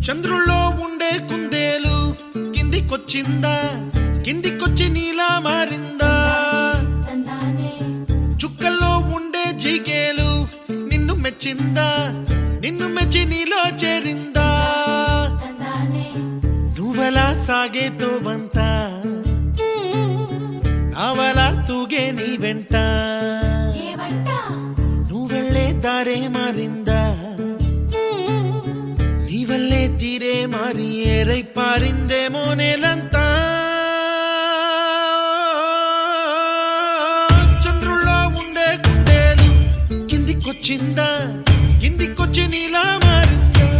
చంద్రుల్లో ఉండే కుందేలు కిందికొచ్చిందా, కిందికొచ్చి నీలా మారిందా? చుక్కల్లో ఉండే జిగేలు నిన్ను మెచ్చిందా, నిన్ను మెచ్చి నీలో చేరిందా? నువ్వలా సాగేతో బంత, నావలా తూగే నీ వెంట, నువ్వెళ్ళే దారే మారిందా, నీ వల్లే తీరే మారి ఏరై పారిందేమో నేలంతా. చంద్రుల్లో ఉండే కుందేలు కిందికొచ్చిందా, కిందికొచ్చి నీలా మారిందా?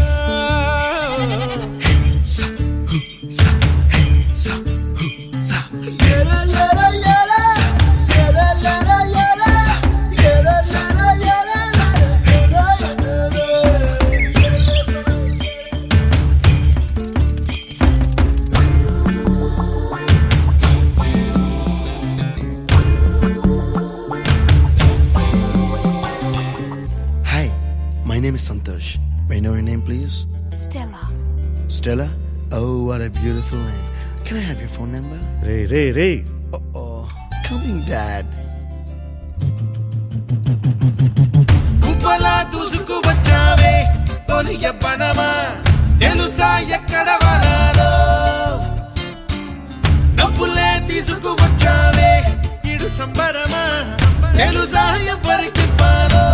My name is Santosh. May I know your name, please? Stella. Stella? Oh, what a beautiful name. Can I have your phone number? Ray Oh, coming, Dad. కుప్పలా దూసుకు వచ్చావే తొలి యవ్వనమా, తెలుసా ఎక్కడ వనాలో? నవ్వులే తీసుకు వచ్చావే ఇడు సంబరమా, తెలుసా ఎవరికి పాలో?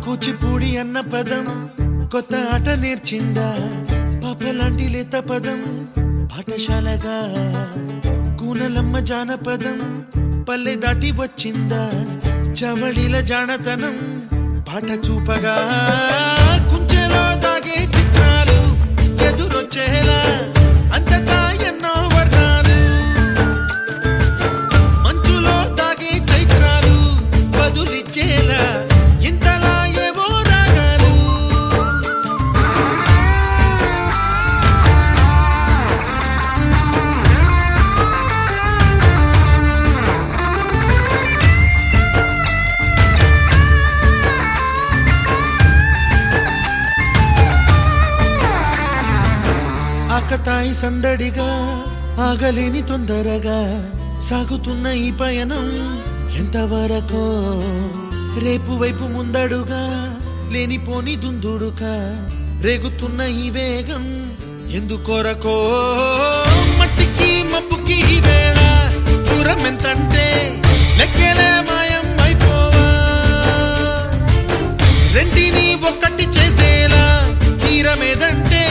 కూచిపూడి అన్న పదం కొత్త ఆట నేర్చిందా, పాపలాంటి లేత పదం పాఠశాలగా? కూనలమ్మ జానపదం పల్లె దాటి వచ్చిందా, చవళిల జానతనం పాట చూపగా? కుంచెలో దాగే చిత్రాలు ఎదురొచ్చేలా అంతటా ఎన్నో వర్ణాలు, మంచులో దాగే చైత్రాలు బదులిచ్చేలా ఇంతలా ఏవో రాగాలు. ఆకతాయి సందడిగా ఆగలేని తొందరగా సాగుతున్న ఈ పయనం ఎంతవరకో? రేపు వైపు ముందడుగా లేనిపోని దుందుడుగా రేగుతున్న ఈ వేగం ఎందుకొరకో? మట్టికి మబ్బుకి ఈ వేళ దూరం ఎంతంటే లెక్కలే మాయం అయిపోవా? రెంటిని ఒక్కటి చేసేలా తీరమేదంటే